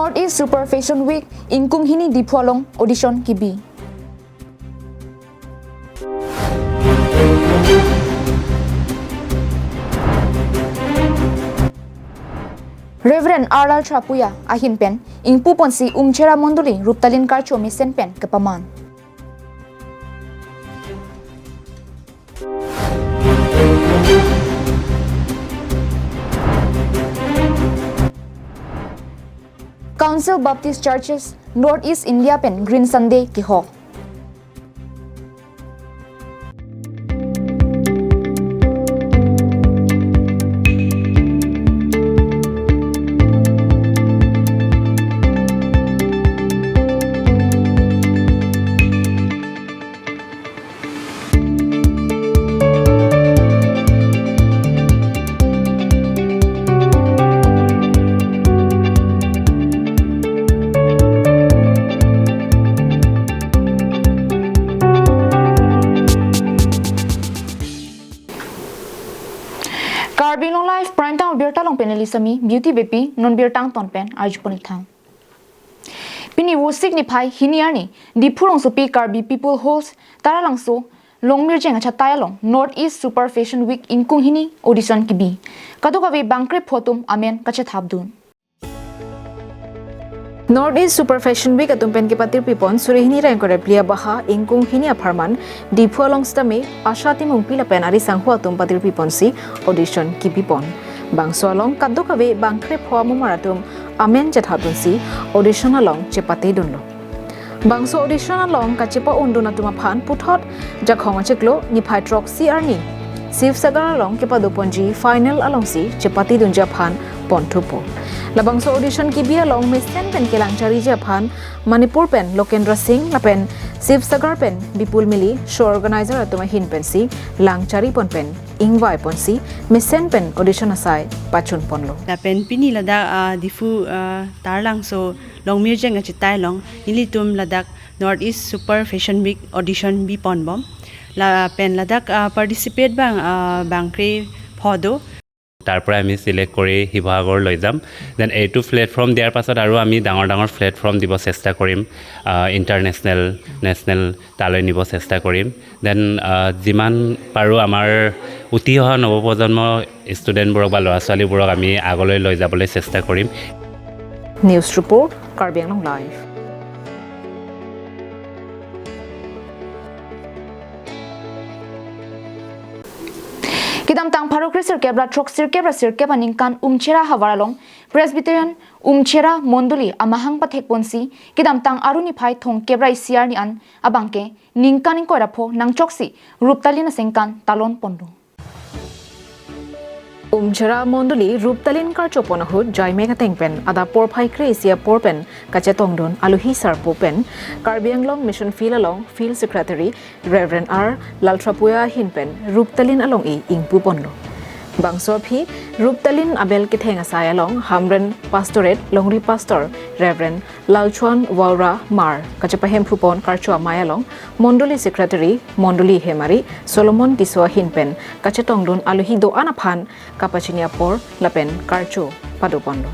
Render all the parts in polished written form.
Northeast Super Fashion Week ingkung hini di Phualong audition kibi. Reverend Arlal Trapuya ahin pen ingpu ponsi umchera monduli ruptalin karcho misen pen kepaman. Council Baptist Churches Northeast India pen Green Sunday ki ho. Carbing long life prime time beer talong penelisami beauty baby non beer tang ton pen arjuponi thang. Pini wo signify hiniarni di phurong supi carbi people host tara langso longmir jenga chataya long Northeast Super Fashion Week ingkung hini audition kibi. Kadukawe bangkre photum amen kache thabdun. Northeast Super Fashion Week atumpen ke patir pipon surihini rangkore plia baha ingkung hini aparman di Phualong stame ashati mungpila penari sanghu atum patir pipon si audition ki pipon bang solong kadukawe bangkre phoamu maratum amen jathatun si audition along chepate dunlo bang so audition along kachepa unduna tuma phan puthot jakhonga cheklo ni phaitrok si arni Sif Sagar along ke paduponji final along si chepati dunja phan ponthupo labang so audition ki bi along mesen pen ke langchari ja phan Manipur pen Lokendra Singh lapen Sif Sagar pen Bipul Mili show organizer atuma hin pen si langchari pon pen ingwai pon si mesen pen audition asai pachun ponlo la pen pini lada difu tarlang so long mirjeng achitai long ilitum ladak Northeast Super Fashion Week audition bi pon bom la pen ladak participate bang bangkre phodo তাৰপৰা আমি সিলেক্ট কৰি হিভাগৰ লৈ যাম দেন এইটো প্লেটফৰ্ম দিয়াৰ পাছত আৰু আমি ডাঙৰ ডাঙৰ প্লেটফৰ্ম দিব চেষ্টা কৰিম ইণ্টাৰনেশ্যনেল নেশ্যনেল তালৈ নিব চেষ্টা কৰিম দেন যিমান পাৰোঁ আমাৰ উঠি অহা নৱপ্ৰজন্ম ষ্টুডেণ্টবোৰক বা ল'ৰা ছোৱালীবোৰক আমি আগলৈ লৈ যাবলৈ চেষ্টা কৰিম news report Karbi Anglong live Kidam tang parokri sirkebra trok sirkebra ningkan umchera hawaralong Presbyterian umchera monduli amahang pathek ponsi kidam tang aruni phai thong kebra isiar ni an abangke ningkan ing koira pho nangchoksi ruptalina sengkan talon pondu umchera monduli ruptalin kar chopona hut jaimega tengpen ada por phai kreisia porpen kachetongdon aluhi sar popen Karbi Anglong Mission Field along Field Secretary Reverend R Laltrapuya hinpen ruptalin along e ingpu ponlo bangso phi ruptalin abel ki thenga sai along Hamren Pastorate Longri Pastor Reverend Lalchuan Waura Mar kachepahem phupon karchwa mayalong Mondoli Secretary Mondoli Hemari Solomon Kiswa hinpen kachetongdon aluhi do anaphan kapachinia por lapen karcho padopondo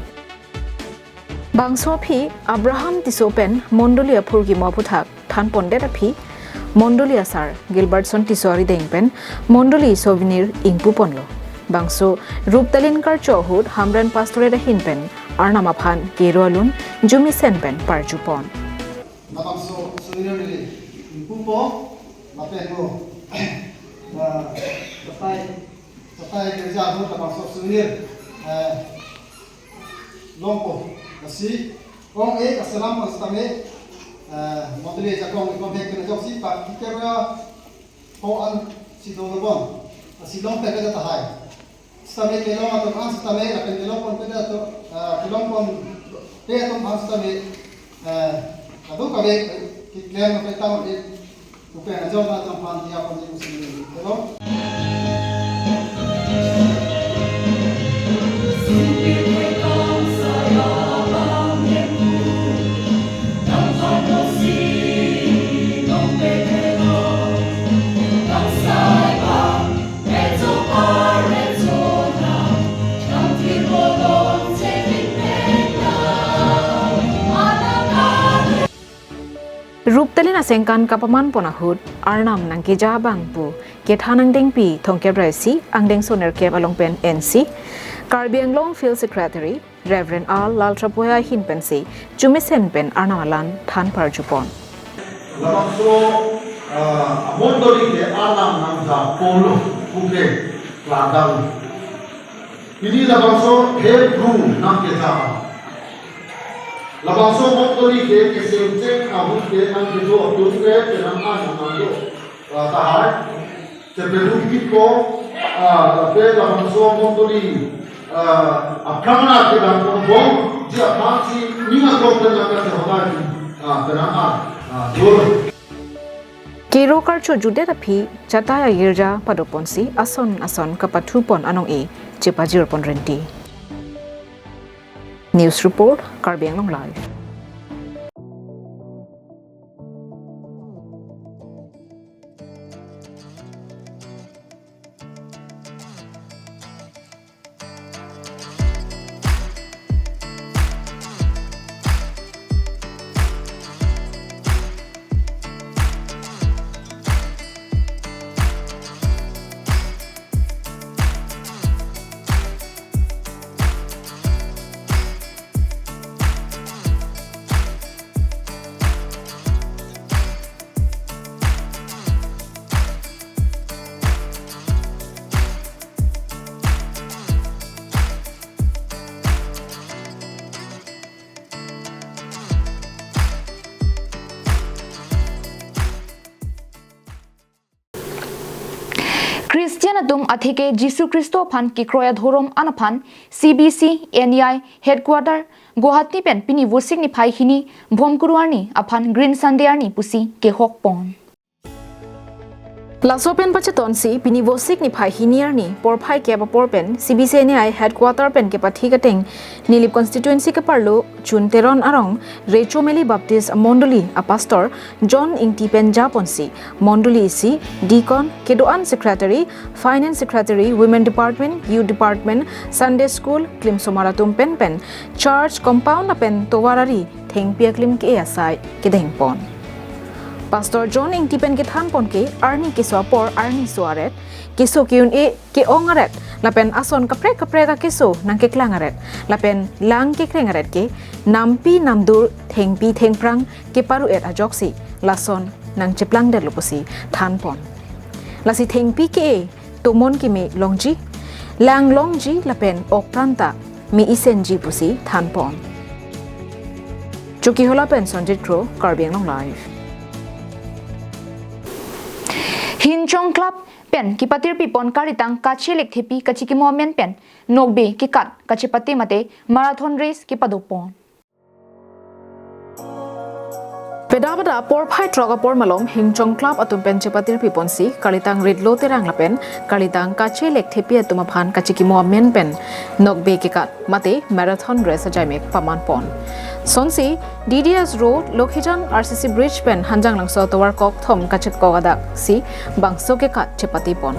bangso phi Abraham Tisopen Mondoli aphurgi maputhak than pondet aphi Mondoli asar Gilbertson Tisori dengpen Mondoli souvenir ingpu ponlo bangso ruptalin kar chohut Hamren Pastorate hinpen arnama phan kerolun jumi senpen parjupon bangso souvenir ingpu po lapen mo tapai kerja ho bangso souvenir longpo asi kong asalam pastame module jakong kontek kena joksi pak kikera ho an sidolobon asi long peka jata hai stame kelong atau kan stame akan kelong pon peda atau kelong pon pe atau kan stame adu kabe kiklen pe tahu de upe ajo na tam pan dia pon di sini kelong Ruptalin asengkan kapaman ponahut arnam nang keja bangpu kethanang dengpi thongkebraisi angdeng soner kep along pen NC Karbiang Long Field Secretary Reverend R Laltrapoya Hinpensi Jumisen pen arnamalan than parjupon Lamangso amondori ke alam namza polo buke ladang ini lamangso head room nam ke jaba labangso moktori ke semche abu ke nam ke jo abdul ke nam an namdo tahai tebedu kiko pe labangso moktori apramana ke nam ko ji apasi nima ko ke nam ke hodai tenang Kiro karcho jude rapi chataya girja padoponsi ason kapatupon anong e chepajir pon renti. News report Karbiang Long Live. Christian atum athike Jisu Kristo phan ki kroya thorom anaphan CBC NEI headquarter Guwahati pen pini wosik ni phai hini bhomkuruarni aphan Green Sunday arni pusi ke hok pon Lasopen pachetonsi pini wosik ni phai hiniarni porphai ke porpen CBC NEI headquarter pen ke pathi kateng Nilip constituency ke parlo chun teron arong Rechomeli Baptist Mondoli a pastor John Ingti pen japonsi Mondoli isi deacon kedoan secretary finance secretary women department youth department Sunday school klim somaratum pen church compound pen towarari thengpia klim ke asai ke dengpon Pastor John Ingti pen ke than pon ke arni ke swapor arni suaret kiso kiun e ke ongaret lapen ason kapre ka kiso nang ke klangaret lapen lang ke krengaret ke nampi namdur thengpi thengprang ke paru et ajoksi lason nang cheplang der loposi than pon lasi thengpi ke e tomon ki me longji lang longji lapen okpranta mi isenji pusi than pon Chuki hola pen Sonjit Kro Karbiang Long Live Hinchong Club pen ki patir pipon karitang kachilik thepi kachiki momen pen nokbe ki kat kachipati mate marathon race ki padopon Pedabada por phai troga por malom Hinchong Club atum pen chepatir piponsi kalitang ridlo terang lapen kalitang kache lek thepi atuma phan kachiki momen pen nokbe ki kat mate marathon race ajaimek paman pon Sonsi DDS Road Lokhijan RCC Bridge pen hanjang langso towar kok thom kachek kogadak si bangso ke kat chepati pon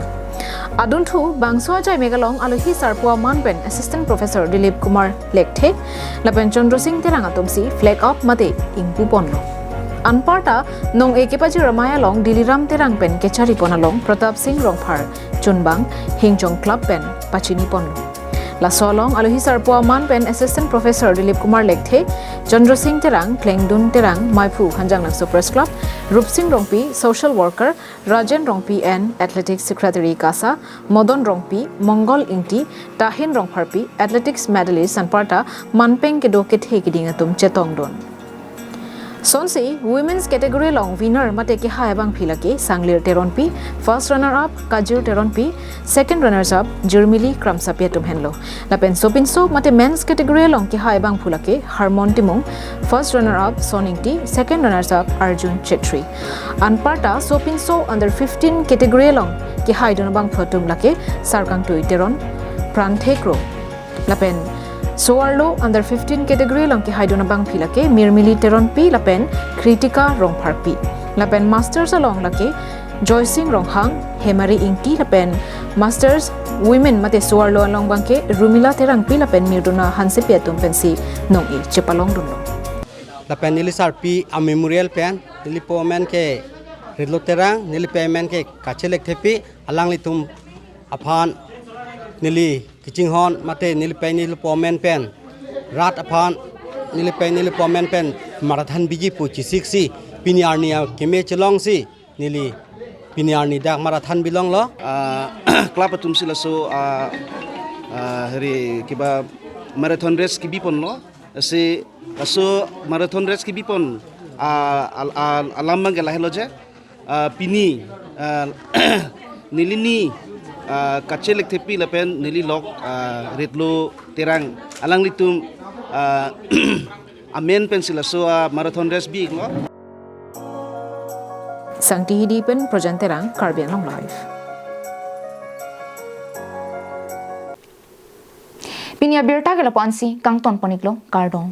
Adun thu bangso ajai megalong alohi sarpua man pen Assistant Professor Dilip Kumar Lekthe lapen Chandra Singh terang atumsi flag up mate ingpu pon lo Anparta nong ekipaji ramaya long Diliram terang pen kechari pon along Pratap Singh Rongphar Chunbang Hinchong Club pen pachini pon lo La solong alohi sarpua man pen Assistant Professor Dilip Kumar Lekthe Chandra Singh terang Klengdun terang Maipu hanjang langso Press Club Rup Singh Rongpi Social Worker Rajen Rongpi and Athletics Secretary Kasa Modon Rongpi Mongol Ingti Tahin Rongpharpi Athletics Medalist Sanparta Manpeng kedoke thekiding atum chetongdon Sonsi women's category long winner mate ki haibang philake Sanglir Teronpi first runner up Kajir Teronpi second runners up Jurmili Kramsapia tumhenlo lapen sopinso mate men's category long ki haibang phulake Harmon Timung first runner up Soningti second runners up Arjun Chetri Anparta sopinso under 15 category long ki haidon bang photum lake Sarkang Tuiteron Pranthekro lapen Soarlo under 15 category long ki haidona bang philake Mirmili Teronpi lapen Kritika Rongpharpi lapen masters along lake Joy Singh Ronghang Hemari Ingti lapen masters women mate Soarlo along bangke Rumila Terangpi lapen Mirduna Hansepiatum pensi nong I chepalong dunlo la pen nili sarpi a memorial pen nili pomen ke ritlo terang nili payment ke kachelek thepi alang litum aphan nili kiching hon mate nili pay nili pomen pen rat aphan nili pay nili pomen pen marathon biji puchi siksi piniarnia keme chelong si nili piniarni dak marathon bilong lo club atum sila so hari kiba marathon race ki bipon lo si aso marathon race ki bipon alam mangela helo je pini nilini kachelek tepi lapen nili lok ritlo terang alang litum amen pen sila so marathon race bi lo Sangti hidi pen projanterang Karbi Anglong Live. Pinia birta ke lapansi kang ton paniklo kardong.